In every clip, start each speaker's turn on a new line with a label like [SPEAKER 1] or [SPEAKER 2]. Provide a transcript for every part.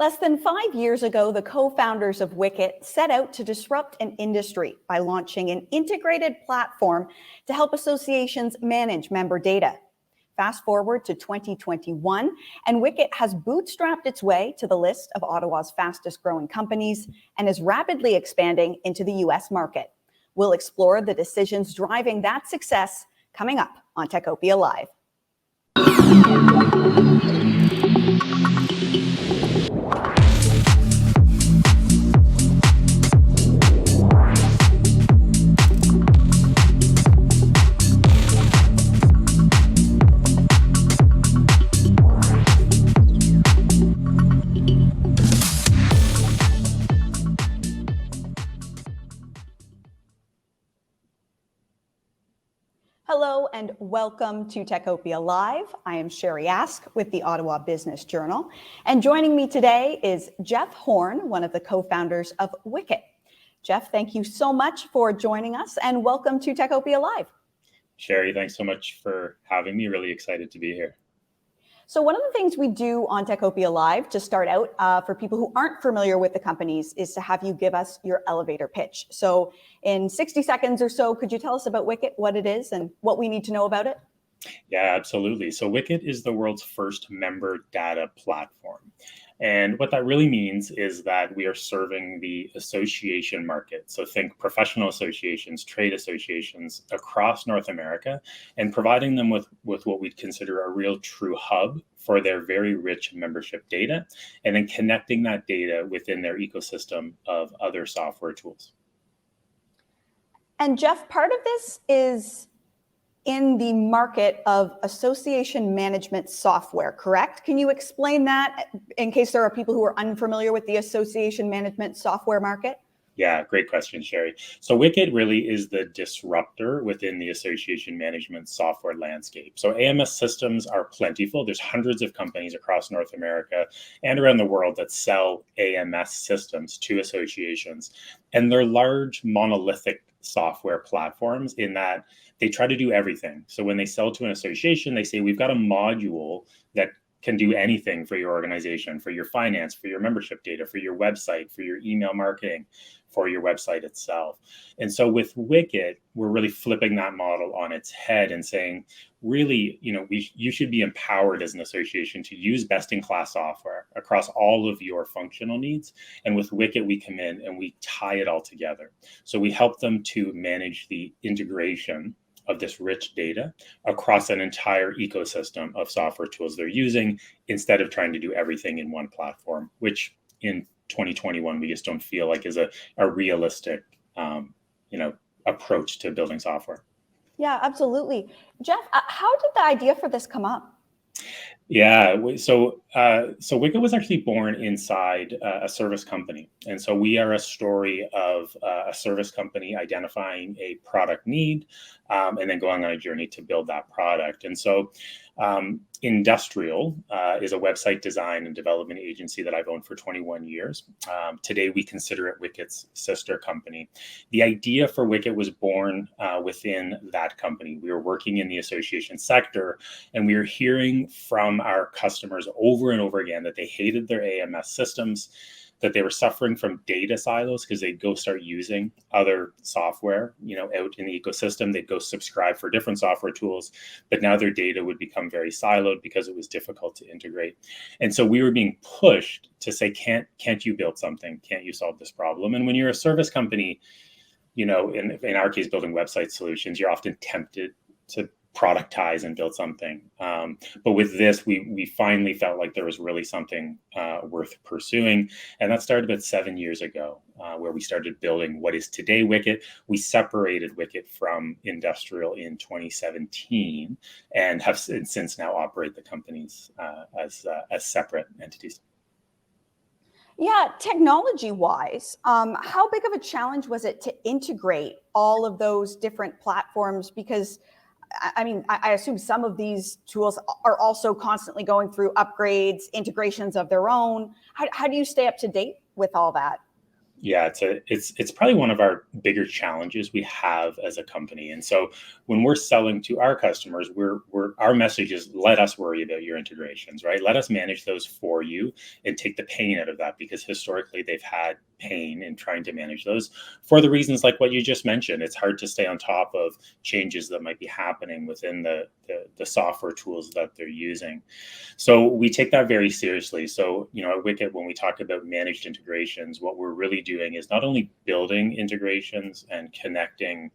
[SPEAKER 1] Less than 5 years ago, the co-founders of Wicket set out to disrupt an industry by launching an integrated platform to help associations manage member data. Fast forward to 2021, and Wicket has bootstrapped its way to the list of Ottawa's fastest growing companies and is rapidly expanding into the US market. We'll explore the decisions driving that success coming up on Techopia Live. Hello and welcome to Techopia Live. I am Sherry Ask with the Ottawa Business Journal. And joining me today is Jeff Horn, one of the co-founders of Wicket. Jeff, thank you so much for joining us and welcome to Techopia Live.
[SPEAKER 2] Sherry, thanks so much for having me. Really excited to be here.
[SPEAKER 1] So one of the things we do on Techopia Live to start out for people who aren't familiar with the companies is to have you give us your elevator pitch. So in 60 seconds or so, could you tell us about Wicket, what it is and what we need to know about it?
[SPEAKER 2] Yeah, absolutely. So Wicket is the world's first member data platform. And what that really means is that we are serving the association market. So think professional associations, trade associations across North America, and providing them with what we'd consider a real true hub for their very rich membership data, and then connecting that data within their ecosystem of other software tools.
[SPEAKER 1] And Jeff, part of this is in the market of association management software, correct? Can you explain that in case there are people who are unfamiliar with the association management software market?
[SPEAKER 2] Yeah, great question, Sherry. So Wicket really is the disruptor within the association management software landscape. So AMS systems are plentiful. There's hundreds of companies across North America and around the world that sell AMS systems to associations. And they're large monolithic software platforms in that they try to do everything. So when they sell to an association, they say, we've got a module that can do anything for your organization, for your finance, for your membership data, for your website, for your email marketing, for your website itself. And so with Wicket, we're really flipping that model on its head and saying, really, you should be empowered as an association to use best-in-class software across all of your functional needs. And with Wicket, we come in and we tie it all together. So we help them to manage the integration of this rich data across an entire ecosystem of software tools they're using, instead of trying to do everything in one platform, which in 2021 we just don't feel like is a realistic approach to building software.
[SPEAKER 1] Yeah, absolutely. Jeff, how did the idea for this come up?
[SPEAKER 2] Yeah, so Wicket was actually born inside a service company. And so we are a story of a service company identifying a product need and then going on a journey to build that product. And so Industrial is a website design and development agency that I've owned for 21 years. Today, we consider it Wicket's sister company. The idea for Wicket was born within that company. We were working in the association sector, and we were hearing from our customers over and over again that they hated their AMS systems, that they were suffering from data silos because they'd go start using other software, out in the ecosystem. They'd go subscribe for different software tools, but now their data would become very siloed because it was difficult to integrate. And so we were being pushed to say, can't you build something? Can't you solve this problem? And when you're a service company, in our case, building website solutions, you're often tempted to productize and build something. But with this, we finally felt like there was really something worth pursuing. And that started about 7 years ago, where we started building what is today Wicket. We separated Wicket from Industrial in 2017 and have since now operate the companies as separate entities.
[SPEAKER 1] Yeah, technology-wise, how big of a challenge was it to integrate all of those different platforms? Because I assume some of these tools are also constantly going through upgrades, integrations of their own. How do you stay up to date with all that?
[SPEAKER 2] Yeah, it's probably one of our bigger challenges we have as a company. And so when we're selling to our customers, we're our message is let us worry about your integrations, right? Let us manage those for you and take the pain out of that, because historically they've had pain in trying to manage those for the reasons like what you just mentioned. It's hard to stay on top of changes that might be happening within the software tools that they're using. So we take that very seriously. So, at Wicket, when we talk about managed integrations, what we're really doing is not only building integrations and connecting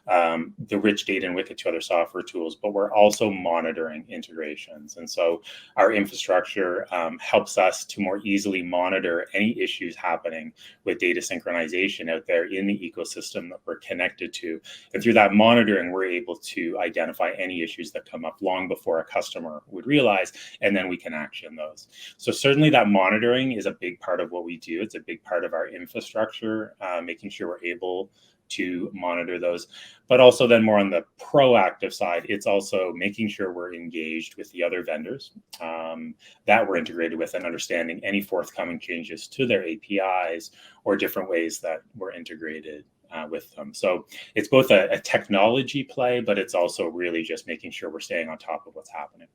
[SPEAKER 2] the rich data in Wicket to other software tools, but we're also monitoring integrations. And so our infrastructure helps us to more easily monitor any issues happening with data synchronization out there in the ecosystem that we're connected to. And through that monitoring, we're able to identify any issues that come up long before a customer would realize, and then we can action those. So certainly that monitoring is a big part of what we do. It's a big part of our infrastructure, making sure we're able to monitor those. But also then more on the proactive side, it's also making sure we're engaged with the other vendors that we're integrated with, and understanding any forthcoming changes to their APIs or different ways that we're integrated with them. So it's both a technology play, but it's also really just making sure we're staying on top of what's happening.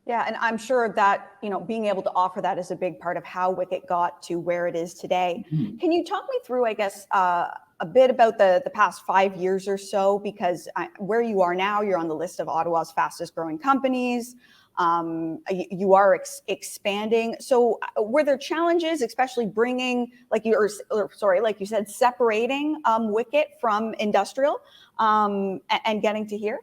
[SPEAKER 1] Yeah, and I'm sure that, being able to offer that is a big part of how Wicket got to where it is today.
[SPEAKER 2] Mm-hmm.
[SPEAKER 1] Can you talk me through, I guess, a bit about the past 5 years or so? Because where you are now, you're on the list of Ottawa's fastest growing companies. You are expanding. So were there challenges, especially bringing, like you said, separating Wicket from industrial and getting to here?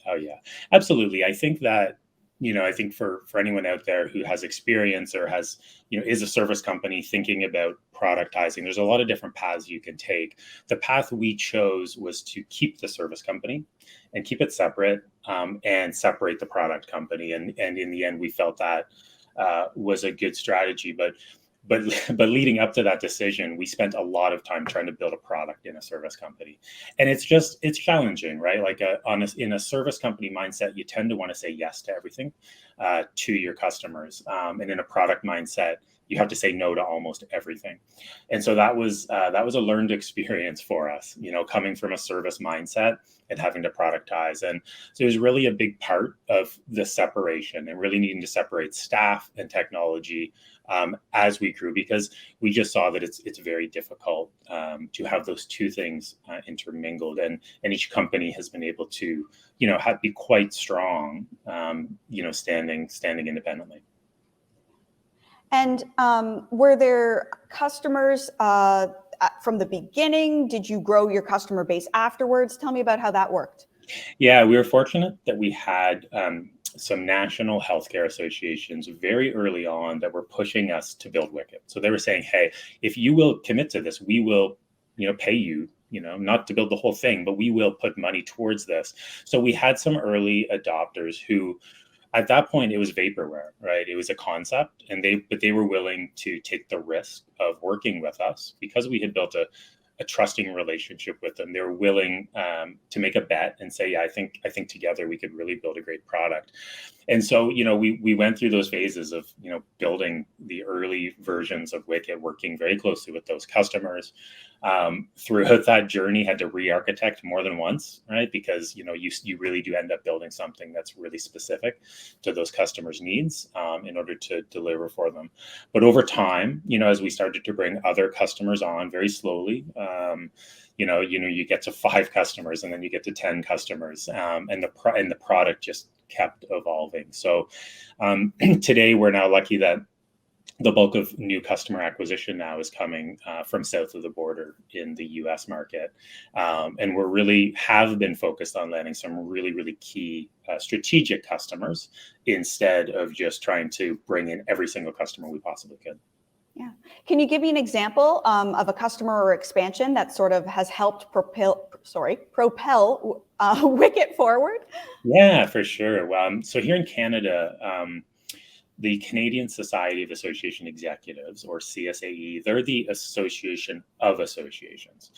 [SPEAKER 2] Oh yeah, absolutely. I think that, I think for anyone out there who has experience or has, is a service company thinking about productizing, there's a lot of different paths you can take. The path we chose was to keep the service company and keep it separate, and separate the product company. And in the end, we felt that was a good strategy. But but leading up to that decision, we spent a lot of time trying to build a product in a service company, and it's challenging, right? Like in a service company mindset, you tend to want to say yes to everything to your customers, and in a product mindset, you have to say no to almost everything. And so that was a learned experience for us, coming from a service mindset and having to productize. And so it was really a big part of the separation, and really needing to separate staff and technology as we grew, because we just saw that it's very difficult to have those two things intermingled. And each company has been able to, be quite strong, standing independently.
[SPEAKER 1] And were there customers from the beginning? Did you grow your customer base afterwards? Tell me about how that worked.
[SPEAKER 2] Yeah, we were fortunate that we had some national healthcare associations very early on that were pushing us to build Wicket. So they were saying, hey, if you will commit to this, we will, pay you, not to build the whole thing, but we will put money towards this. So we had some early adopters who, at that point, it was vaporware, right? It was a concept, and they were willing to take the risk of working with us because we had built a trusting relationship with them. They were willing to make a bet and say, yeah, I think together we could really build a great product. And so, we went through those phases of, building the early versions of Wicket, working very closely with those customers. Throughout that journey, had to re-architect more than once, right? Because, you really do end up building something that's really specific to those customers' needs in order to deliver for them. But over time, as we started to bring other customers on very slowly, you get to 5 customers, and then you get to 10 customers, and the product just kept evolving. So today we're now lucky that the bulk of new customer acquisition now is coming from south of the border in the US market. And we're really have been focused on landing some really, really key strategic customers instead of just trying to bring in every single customer we possibly could.
[SPEAKER 1] Yeah. Can you give me an example of a customer or expansion that sort of has helped propel Wicket forward?
[SPEAKER 2] Yeah, for sure. So here in Canada, the Canadian Society of Association Executives, or CSAE, they're the association of associations.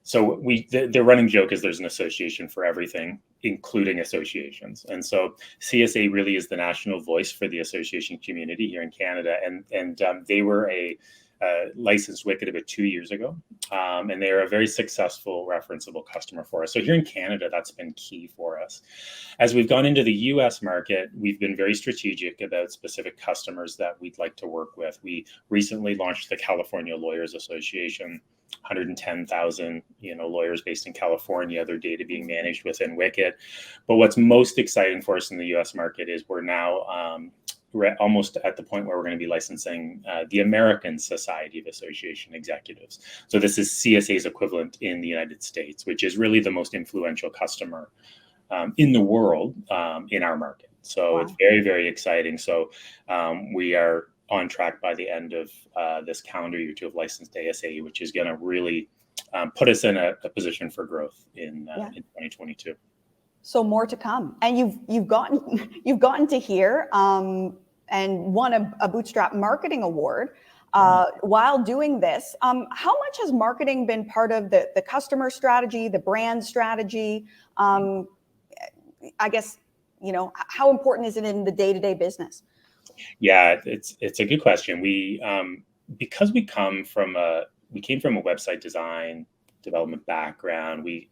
[SPEAKER 2] So the running joke is there's an association for everything, including associations. And so CSA really is the national voice for the association community here in Canada. And they were a licensed Wicket about 2 years ago, and they are a very successful referenceable customer for us. So here in Canada, that's been key for us. As we've gone into the US market, we've been very strategic about specific customers that we'd like to work with. We recently launched the California Lawyers Association, 110,000 lawyers based in California, their data being managed within Wicket. But what's most exciting for us in the US market is we're almost at the point where we're going to be licensing the American Society of Association Executives. So this is CSA's equivalent in the United States, which is really the most influential customer in the world in our market. So Wow. It's very, very exciting. So we are on track by the end of this calendar year to have licensed ASA, which is going to really put us in a position for growth in 2022.
[SPEAKER 1] So more to come, and you've gotten to here and won a Bootstrapped marketing award while doing this. How much has marketing been part of the customer strategy, the brand strategy? I guess how important is it in the day-to-day business?
[SPEAKER 2] Yeah, it's a good question. Because we came from a website design development background. We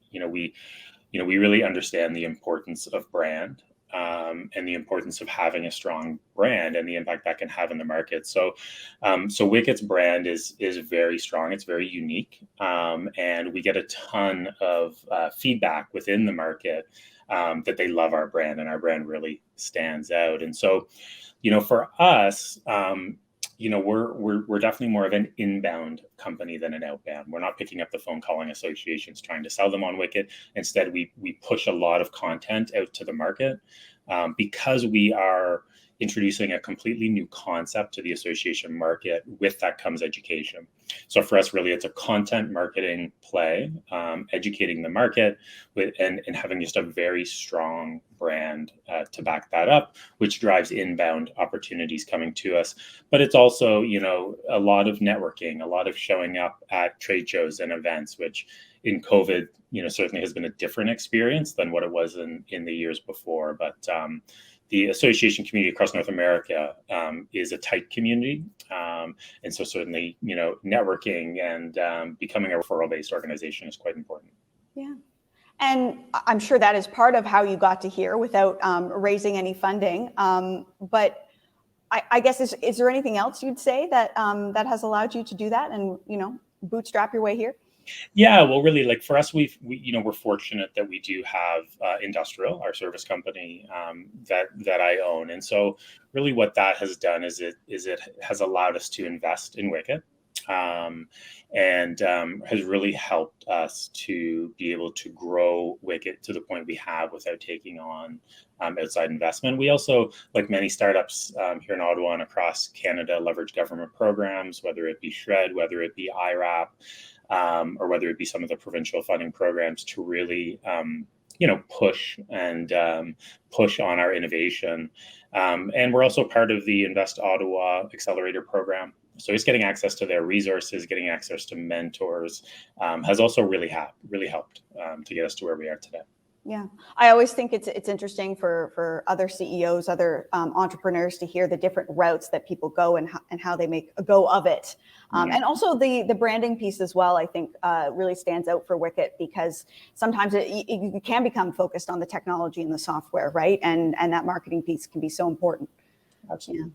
[SPEAKER 2] really understand the importance of brand and the importance of having a strong brand and the impact that can have in the market. So Wicket's brand is very strong. It's very unique, and we get a ton of feedback within the market that they love our brand, and our brand really stands out. And so, for us, we're definitely more of an inbound company than an outbound. We're not picking up the phone calling associations trying to sell them on Wicket. Instead, we push a lot of content out to the market because we are introducing a completely new concept to the association market. With that comes education. So for us, really, it's a content marketing play, educating the market and having just a very strong brand to back that up, which drives inbound opportunities coming to us. But it's also, a lot of networking, a lot of showing up at trade shows and events, which in COVID, certainly has been a different experience than what it was in the years before. But the association community across North America is a tight community. And so certainly, networking and becoming a referral-based organization is quite important.
[SPEAKER 1] Yeah. And I'm sure that is part of how you got to here without raising any funding. But I guess, is there anything else you'd say that that has allowed you to do that and, bootstrap your way here?
[SPEAKER 2] Yeah, well, really, for us, we're fortunate that we do have Industrial, our service company that I own, and so really what that has done is it has allowed us to invest in Wicket, and has really helped us to be able to grow Wicket to the point we have without taking on outside investment. We also, like many startups here in Ottawa and across Canada, leverage government programs, whether it be SHRED, whether it be IRAP. Or whether it be some of the provincial funding programs to really, push on our innovation. And we're also part of the Invest Ottawa Accelerator program. So just getting access to their resources, getting access to mentors has also really helped to get us to where we are today.
[SPEAKER 1] Yeah, I always think it's interesting for other CEOs, other entrepreneurs to hear the different routes that people go and how they make a go of it. And also the branding piece as well, I think really stands out for Wicket, because sometimes you can become focused on the technology and the software, right? And that marketing piece can be so important.
[SPEAKER 2] Absolutely.
[SPEAKER 1] Yeah.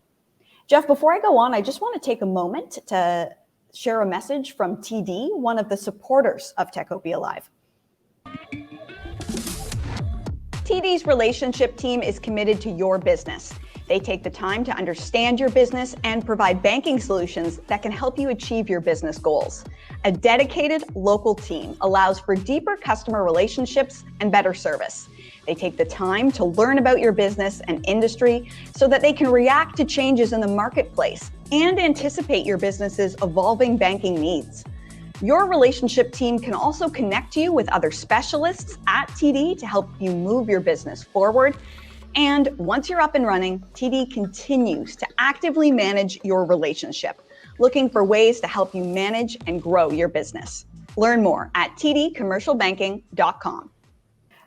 [SPEAKER 1] Jeff, before I go on, I just want to take a moment to share a message from TD, one of the supporters of Techopia Live. TD's relationship team is committed to your business. They take the time to understand your business and provide banking solutions that can help you achieve your business goals. A dedicated local team allows for deeper customer relationships and better service. They take the time to learn about your business and industry so that they can react to changes in the marketplace and anticipate your business's evolving banking needs. Your relationship team can also connect you with other specialists at TD to help you move your business forward. And once you're up and running, TD continues to actively manage your relationship, looking for ways to help you manage and grow your business. Learn more at tdcommercialbanking.com.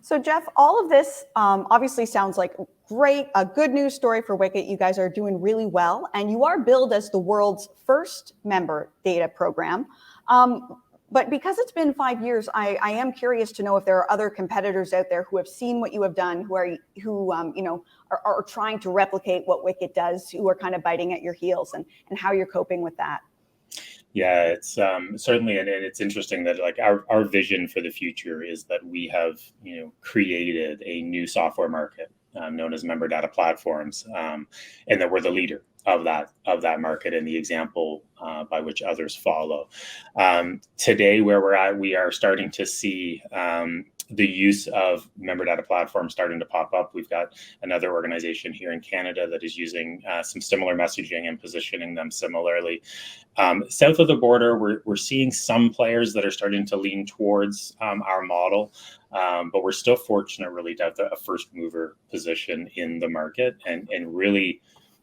[SPEAKER 1] So Jeff, all of this obviously sounds like great, a good news story for Wicket. You guys are doing really well, and you are billed as the world's first member data program. But because it's been 5 years, I am curious to know if there are other competitors out there who have seen what you have done, who are trying to replicate what Wicket does, who are kind of biting at your heels, and how you're coping with that.
[SPEAKER 2] Yeah, it's certainly, and it's interesting that like our vision for the future is that we have created a new software market known as member data platforms, and that we're the leader of that market and the example by which others follow. Today, where we're at, we are starting to see the use of member data platforms starting to pop up. We've got another organization here in Canada that is using some similar messaging and positioning them similarly. South of the border, we're seeing some players that are starting to lean towards our model, but we're still fortunate really to have a first mover position in the market and really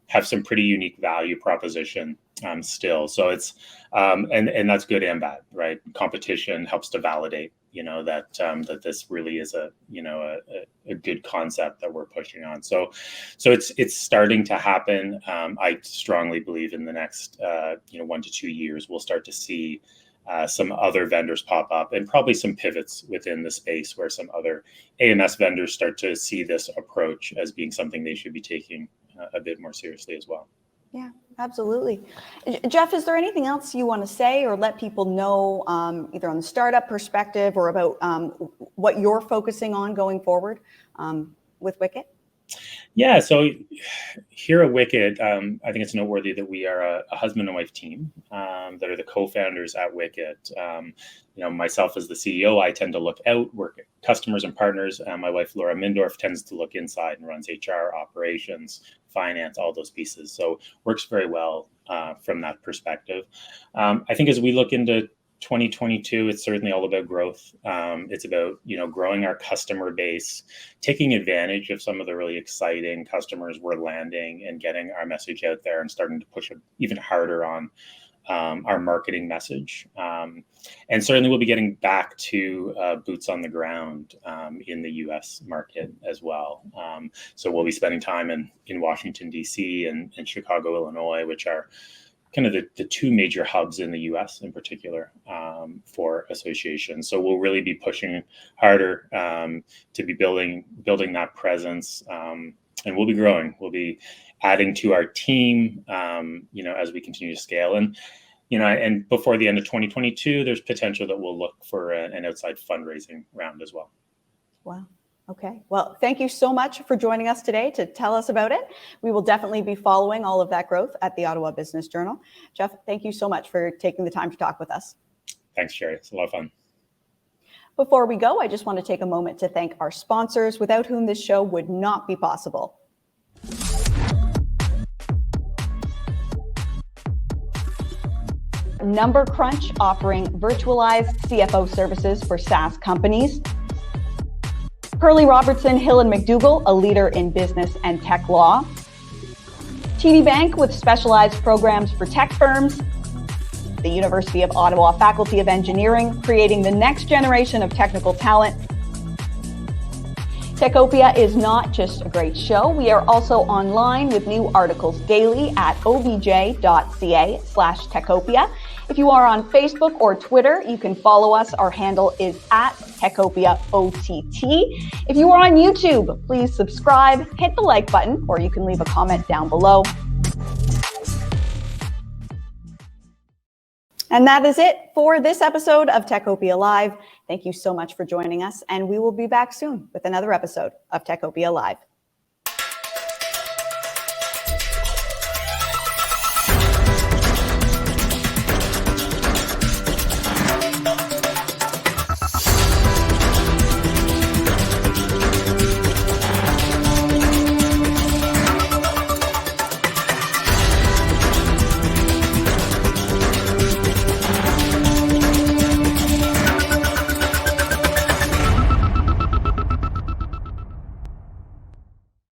[SPEAKER 2] have some pretty unique value proposition still. So it's and that's good and bad, right? Competition helps to validate that this really is a good concept that we're pushing on. So it's starting to happen. I strongly believe in the next 1 to 2 years we'll start to see some other vendors pop up, and probably some pivots within the space where some other AMS vendors start to see this approach as being something they should be taking a bit more seriously as well.
[SPEAKER 1] Yeah, absolutely. Jeff, is there anything else you want to say or let people know, either on the startup perspective or about what you're focusing on going forward with Wicket?
[SPEAKER 2] Yeah, so here at Wicket, I think it's noteworthy that we are a husband and wife team that are the co-founders at Wicket. Myself as the CEO, I tend to look out, work at customers and partners. My wife, Laura Mindorf, tends to look inside and runs HR, operations, finance, all those pieces. So works very well from that perspective. I think as we look into 2022, it's certainly all about growth. It's about growing our customer base, taking advantage of some of the really exciting customers we're landing, and getting our message out there and starting to push even harder on our marketing message. And certainly we'll be getting back to boots on the ground in the US market as well. So we'll be spending time in Washington, DC and Chicago, Illinois, which are kind of the two major hubs in the US in particular for associations. So we'll really be pushing harder to be building that presence, and we'll be growing. We'll be adding to our team, as we continue to scale. And before the end of 2022, there's potential that we'll look for an outside fundraising round as well.
[SPEAKER 1] Wow. Okay. Well, thank you so much for joining us today to tell us about it. We will definitely be following all of that growth at the Ottawa Business Journal. Jeff, thank you so much for taking the time to talk with us.
[SPEAKER 2] Thanks, Sherry. It's a lot of fun.
[SPEAKER 1] Before we go, I just want to take a moment to thank our sponsors, without whom this show would not be possible. Number Crunch, offering virtualized CFO services for SaaS companies. Hurley Robertson, Hill and McDougall, a leader in business and tech law. TD Bank, with specialized programs for tech firms. The University of Ottawa Faculty of Engineering, creating the next generation of technical talent. Techopia is not just a great show. We are also online with new articles daily at obj.ca/Techopia. If you are on Facebook or Twitter, you can follow us. Our handle is @TechopiaOTT. If you are on YouTube, please subscribe, hit the like button, or you can leave a comment down below. And that is it for this episode of Techopia Live. Thank you so much for joining us, and we will be back soon with another episode of Techopia Live.